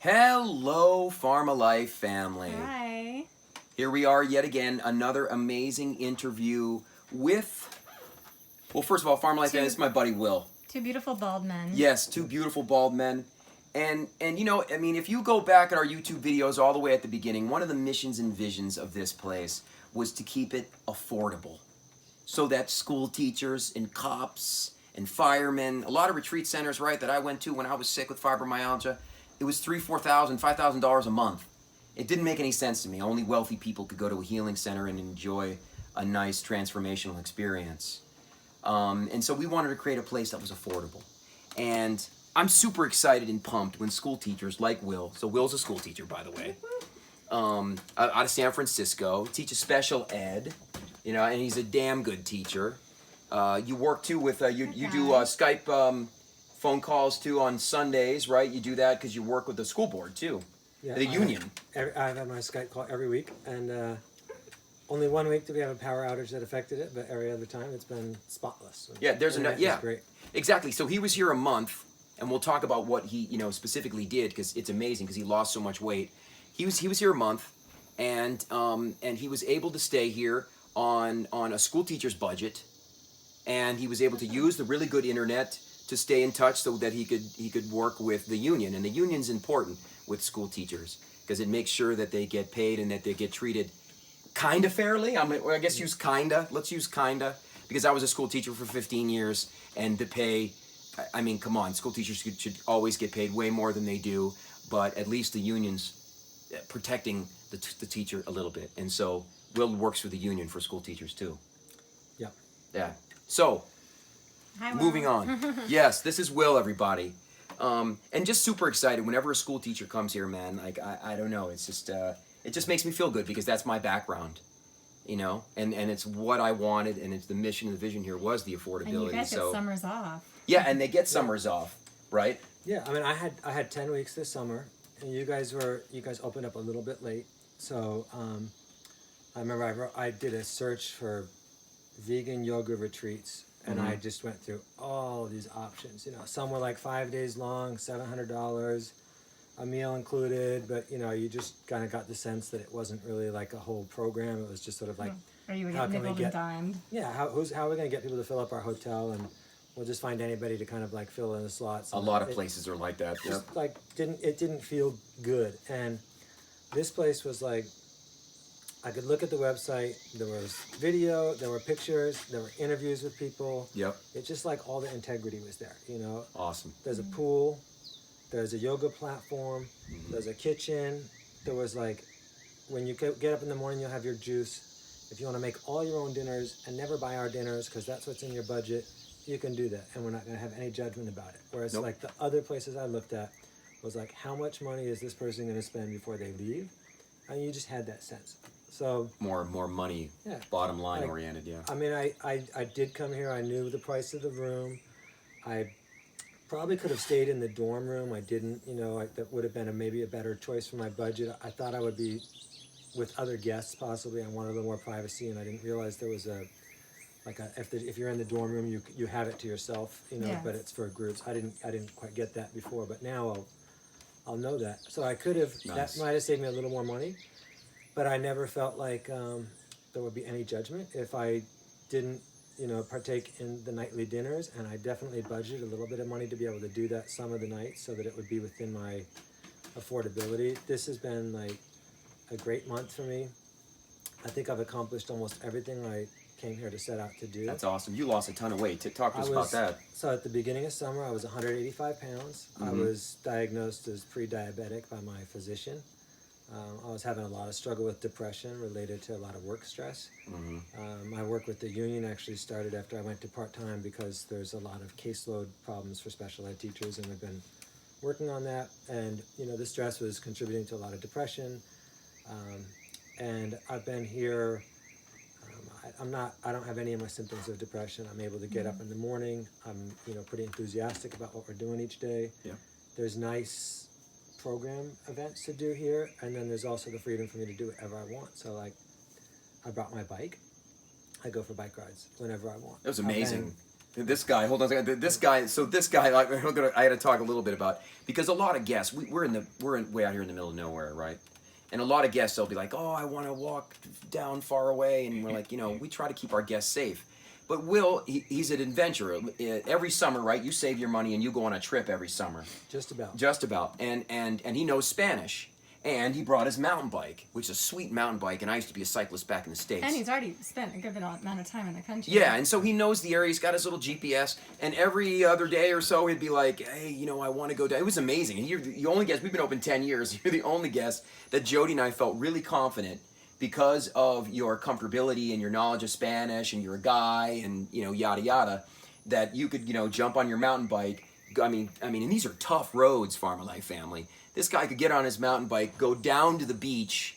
Hello, Pharmalife family. Hi. Here we are yet again, another amazing interview with, well, first of all, Pharmalife family, this is my buddy Will. Two beautiful bald men. Yes, two beautiful bald men. And you know, I mean, if you go back at our YouTube videos all the way at the beginning, one of the missions and visions of this place was to keep it affordable. So that school teachers and cops and firemen, a lot of retreat centers, right, that I went to when I was sick with fibromyalgia, it was $3,000, $4,000, $5,000 a month. It didn't make any sense to me. Only wealthy people could go to a healing center and enjoy a nice transformational experience. And so we wanted to create a place that was affordable. And I'm super excited and pumped when school teachers like Will, so Will's a school teacher, by the way, out of San Francisco, teaches special ed, you know, and he's a damn good teacher. You work too with, you do Skype phone calls too on Sundays, right? You do that because you work with the school board too, the union. I've had my Skype call every week, and only 1 week did we have a power outage that affected it, but every other time it's been spotless. Yeah, there's enough. Yeah, great. Exactly. So he was here a month, and we'll talk about what he, you know, specifically did because it's amazing because he lost so much weight. He was here a month, and he was able to stay here on a school teacher's budget, and he was able to use the really good internet to stay in touch so that he could work with the union, and the union's important with school teachers because it makes sure that they get paid and that they get treated kind of fairly. I guess use kinda. Let's use kinda because I was a school teacher for 15 years, and the pay, I mean, come on, school teachers should always get paid way more than they do, but at least the union's protecting the teacher a little bit, and so Will works for the union for school teachers too. Yeah. Yeah. So, Hi, Will. moving on. Yes, this is Will, everybody. And just super excited whenever a school teacher comes here, man. Like, I don't know, it's just, it just makes me feel good because that's my background, you know? And it's what I wanted, and it's the mission and the vision here was the affordability. And you guys get summers off. Yeah, and they get summers off, right? Yeah, I mean, I had 10 weeks this summer, and you guys opened up a little bit late, so I remember I did a search for vegan yoga retreats, and I just went through all these options. You know, some were like 5 days long, $700, a meal included, but you know, you just kind of got the sense that it wasn't really like a whole program. It was just sort of like, Or you would how get can we nickel and get- dimed. yeah, how are we going to get people to fill up our hotel, and we'll just find anybody to kind of like fill in the slots. A And lot of it places are like that. Yeah. just like didn't feel good, and this place was like, I could look at the website, there was video, there were pictures, there were interviews with people. Yep. It's just like all the integrity was there, you know. Awesome. There's a pool, there's a yoga platform, there's a kitchen. There was like, when you get up in the morning, you'll have your juice. If you want to make all your own dinners and never buy our dinners because that's what's in your budget, you can do that, and we're not going to have any judgment about it. Whereas Nope. like the other places I looked at was like, how much money is this person going to spend before they leave? And you just had that sense. So More money, Yeah. bottom line Like, oriented, yeah. I mean, I did come here. I knew the price of the room. I probably could have stayed in the dorm room. I didn't. You know, that would have been maybe a better choice for my budget. I thought I would be with other guests possibly. I wanted a little more privacy, and I didn't realize there was if you're in the dorm room, you have it to yourself. You know, Yes. but it's for groups. I didn't quite get that before, but now I'll know that. So I could have. Nice. That might have saved me a little more money. But I never felt like there would be any judgment if I didn't, you know, partake in the nightly dinners, and I definitely budgeted a little bit of money to be able to do that some of the nights so that it would be within my affordability. This has been like a great month for me. I think I've accomplished almost everything I came here to set out to do. That's awesome. You lost a ton of weight. Talk to us about that. So at the beginning of summer, I was 185 pounds. I was diagnosed as pre-diabetic by my physician. I was having a lot of struggle with depression related to a lot of work stress. My work with the union actually started after I went to part-time because there's a lot of caseload problems for special ed teachers, and we've been working on that. And you know, the stress was contributing to a lot of depression. And I've been here. I don't have any of my symptoms of depression. I'm able to get up in the morning. I'm, you know, pretty enthusiastic about what we're doing each day. Yeah. There's nice program events to do here, and then there's also the freedom for me to do whatever I want. So like, I brought my bike. I go for bike rides whenever I want. It was amazing. This guy, hold on a second. This guy, I had to talk a little bit about, because a lot of guests, we're way out here in the middle of nowhere, right? And a lot of guests, they'll be like, oh, I want to walk down far away, and we're like, we try to keep our guests safe. But Will, he's an adventurer. Every summer, right? You save your money and you go on a trip every summer. Just about. Just about. And he knows Spanish. And he brought his mountain bike, which is a sweet mountain bike. And I used to be a cyclist back in the States. And he's already spent a good amount of time in the country. Yeah, and so he knows the area. He's got his little GPS. And every other day or so, he'd be like, hey, I want to go down. It was amazing. And you're the only guest. We've been open 10 years. You're the only guest that Jody and I felt really confident, because of your comfortability and your knowledge of Spanish, and you're a guy, and yada yada, that you could jump on your mountain bike. I mean, and these are tough roads, Farmer Life family. This guy could get on his mountain bike, go down to the beach,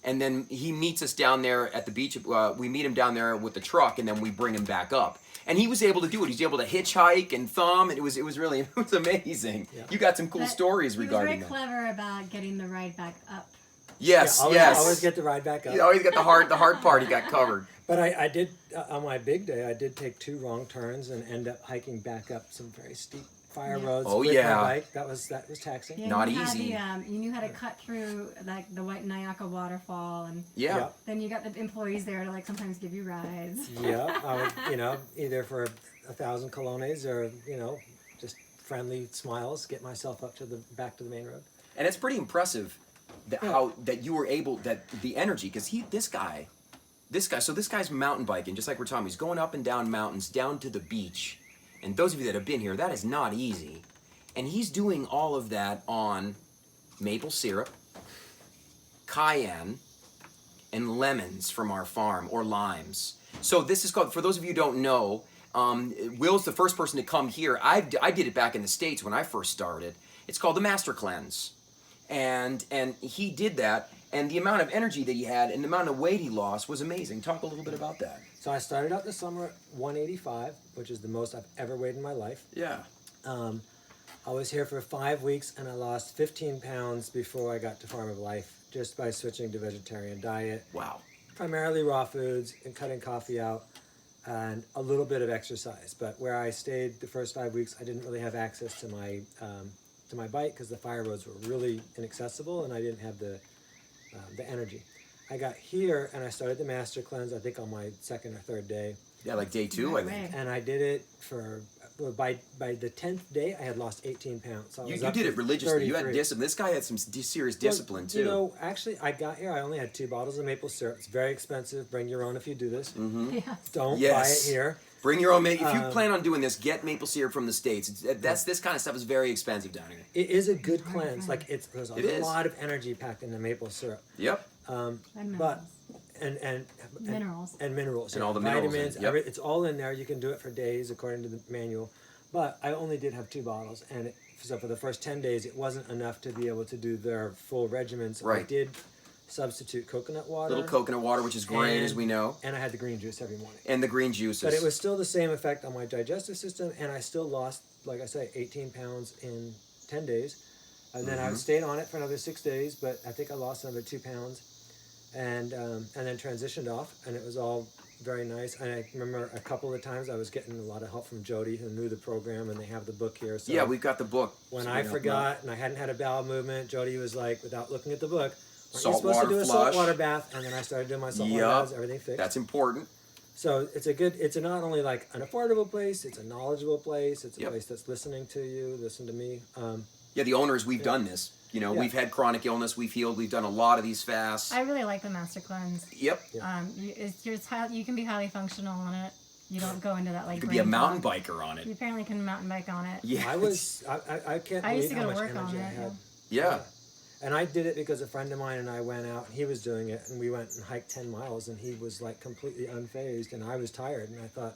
and then he meets us down there at the beach. We meet him down there with the truck, and then we bring him back up. And he was able to do it. He's able to hitchhike and thumb, and it was amazing. Yeah. You got some cool stories regarding that. He was very clever about getting the ride back up. Yes, yeah, yes. Always get the ride back up. You always got the hard part. He got covered. But I did on my big day. I did take 2 wrong turns and end up hiking back up some very steep fire roads. Oh with yeah. My bike. That was taxing. Yeah, Not easy. You knew how to cut through like the White Nyaka waterfall, and yeah. Then you got the employees there to sometimes give you rides. Yeah, I would either for 1,000 colones or just friendly smiles, get myself up to back to the main road. And it's pretty impressive how that you were able, that the energy, because this guy's mountain biking, just like we're talking. He's going up and down mountains, down to the beach. And those of you that have been here, that is not easy. And he's doing all of that on maple syrup, cayenne, and lemons from our farm, or limes. So this is called, for those of you who don't know, Will's the first person to come here. I did it back in the States when I first started. It's called the Master Cleanse. And he did that, and the amount of energy that he had and the amount of weight he lost was amazing. Talk a little bit about that. So I started out this summer at 185, which is the most I've ever weighed in my life. Yeah. I was here for 5 weeks, and I lost 15 pounds before I got to Farm of Life, just by switching to vegetarian diet. Wow. Primarily raw foods and cutting coffee out, and a little bit of exercise. But where I stayed the first 5 weeks, I didn't really have access to my bike, because the fire roads were really inaccessible, and I didn't have the energy. I got here and I started the Master Cleanse, I think on my 2nd or 3rd day. Yeah, like day 2, I think. And I did it by the 10th day, I had lost 18 pounds. So you did it religiously. 33. You had discipline. This guy had some serious discipline, too. Actually, I got here, I only had 2 bottles of maple syrup. It's very expensive. Bring your own if you do this. Mm-hmm. Yeah. Don't buy it here. Bring your own. If you plan on doing this, get maple syrup from the States. This kind of stuff is very expensive down here. It is a good cleanse. There's a lot of energy packed in the maple syrup. Yep. And but minerals. And minerals. And all the vitamins. Yep. It's all in there. You can do it for days according to the manual. But I only did have 2 bottles, and so for the first 10 days, it wasn't enough to be able to do their full regimen. So right. I did substitute coconut water. Little coconut water, which is great, as we know. And I had the green juice every morning. And the green juices. But it was still the same effect on my digestive system, and I still lost, like I say, 18 pounds in 10 days. And then I stayed on it for another 6 days, but I think I lost another 2 pounds. And then transitioned off, and it was all very nice. And I remember a couple of times I was getting a lot of help from Jody, who knew the program, and they have the book here. So yeah, we've got the book. When I forgot and I hadn't had a bowel movement, Jody was like, without looking at the book, "Aren't you supposed to do a saltwater bath?" And then I started doing my saltwater baths, everything fixed. That's important. So it's not only like an affordable place, it's a knowledgeable place, it's a place that's listening to you, listen to me. Yeah, the owners, we've done this. We've had chronic illness, we've healed, we've done a lot of these fasts. I really like the Master Cleanse. Yep. You can be highly functional on it. You don't go into that You could be a mountain biker on it. You apparently can mountain bike on it. Yeah. I can't I used believe to go how to much work on energy I it. had. Yeah. And I did it because a friend of mine and I went out, and he was doing it, and we went and hiked 10 miles, and he was like completely unfazed, and I was tired, and I thought,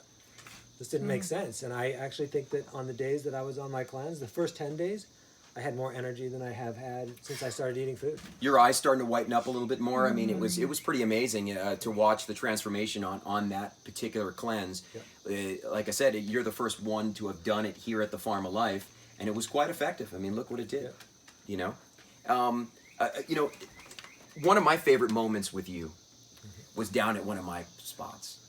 this didn't make sense. And I actually think that on the days that I was on my cleanse, the first 10 days, I had more energy than I have had since I started eating food. Your eyes starting to whiten up a little bit more. I mean, it was pretty amazing to watch the transformation on that particular cleanse. Yep. Like I said, you're the first one to have done it here at the Farm of Life, and it was quite effective. I mean, look what it did. Yep. One of my favorite moments with you was down at one of my spots,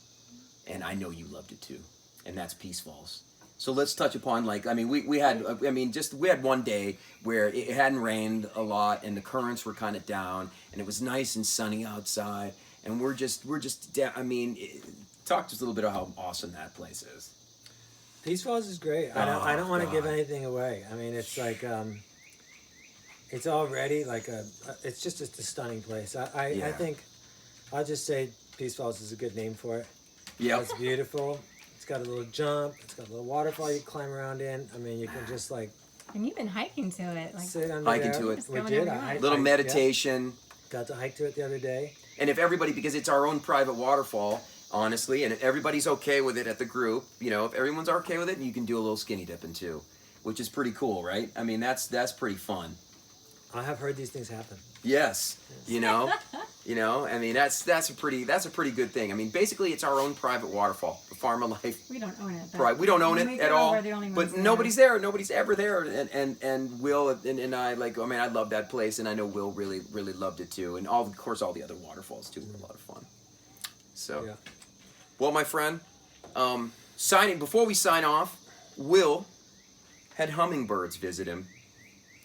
and I know you loved it too. and that's Peace Falls. So let's touch upon, like, I mean, we had we had one day where it hadn't rained a lot and the currents were kind of down and it was nice and sunny outside, and talk to us a little bit about how awesome that place is. Peace Falls is great. I don't want to give anything away. I mean, it's like it's already like it's just a stunning place. I think I'll just say Peace Falls is a good name for it. Yeah, It's beautiful. It's got a little jump. It's got a little waterfall you climb around in. I mean, you can just like And you've been hiking to it, like sit under hiking there. to it. Just We go did. whenever you want. little yeah. meditation. Got to hike to it the other day. And if everybody, because it's our own private waterfall, honestly, and if everybody's okay with it at the group, you know, if everyone's okay with it, you can do a little skinny dipping too, which is pretty cool, right? I mean, that's pretty fun. I have heard these things happen. Yes, you know, I mean, that's a pretty good thing. I mean, basically, it's our own private waterfall, the Farm of Life. we don't own it. But Right, we don't own when it we at go, all, we're the only ones but there. nobody's there. Nobody's ever there, and Will and I, like, I mean, I love that place, and I know Will really loved it too, and of course all the other waterfalls too were a lot of fun. So, Yeah. well, my friend, before we sign off, Will had hummingbirds visit him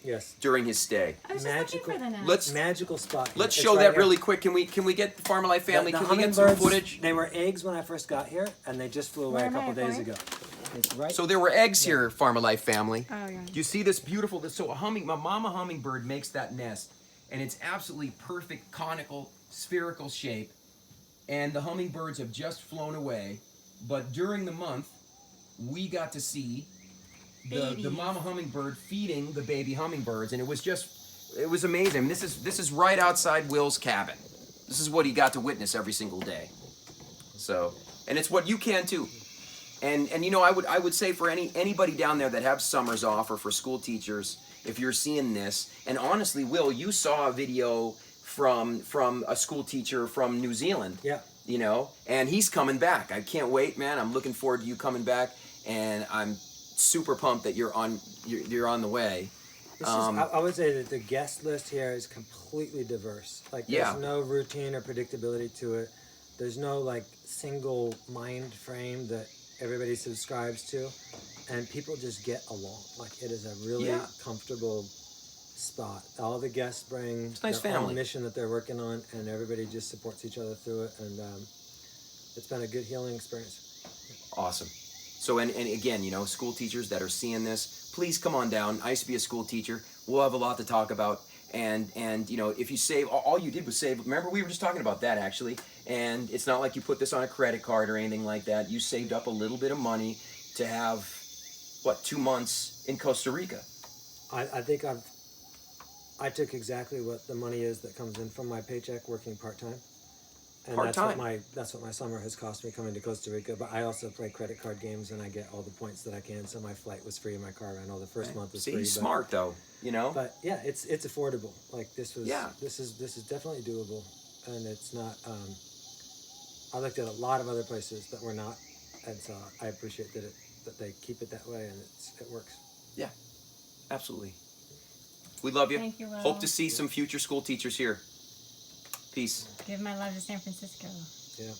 Yes. during his stay. I was just looking Magical. for the nest. Let's Magical spot. let's It's show right that here. really quick. Can we get the Farm of Life family? The Can we get some hummingbirds, footage? They were eggs when I first got here, and they just flew away Where a am I couple days going? ago. It's right. So there were eggs here, Farm of Life family. Oh, yeah. Do you see this beautiful? So my mama hummingbird makes that nest, and it's absolutely perfect, conical, spherical shape. And the hummingbirds have just flown away, but during the month, we got to see the Babies. mama hummingbird feeding the baby hummingbirds, and it was amazing. This is right outside Will's cabin. This is what he got to witness every single day. So, and it's what you can too. And you know, I would say for anybody down there that have summers off, or for school teachers, if you're seeing this, and honestly, Will, you saw a video from a school teacher from New Zealand. Yeah. You know, and he's coming back. I can't wait, man. I'm looking forward to you coming back, and I'm super pumped that you're on the way. This is, I would say that the guest list here is completely diverse. Like, there's Yeah. no routine or predictability to it. There's no like single mind frame that everybody subscribes to, and people just get along. Like, it is a really comfortable spot. All the guests bring It's a nice their family. own mission that they're working on, and everybody just supports each other through it. And it's been a good healing experience. Awesome. So, and again, you know, school teachers that are seeing this, please come on down. I used to be a school teacher. We'll have a lot to talk about. And you know, if you save, all you did was save. Remember, we were just talking about that, actually. And it's not like you put this on a credit card or anything like that. You saved up a little bit of money to have, 2 months in Costa Rica. I think I took exactly what the money is that comes in from my paycheck working part-time. And Part-time. that's what my summer has cost me coming to Costa Rica. But I also play credit card games, and I get all the points that I can. So my flight was free, my car rental the first month was See, free. he's smart, though, you know? But yeah, it's affordable. Like, this is Yeah. this is definitely doable, and it's not. I looked at a lot of other places that were not, and so I appreciate that they keep it that way, and it works. Yeah, absolutely. We love you. Thank you, Will. Hope to see some future school teachers here. Peace. Give my love to San Francisco. Yeah.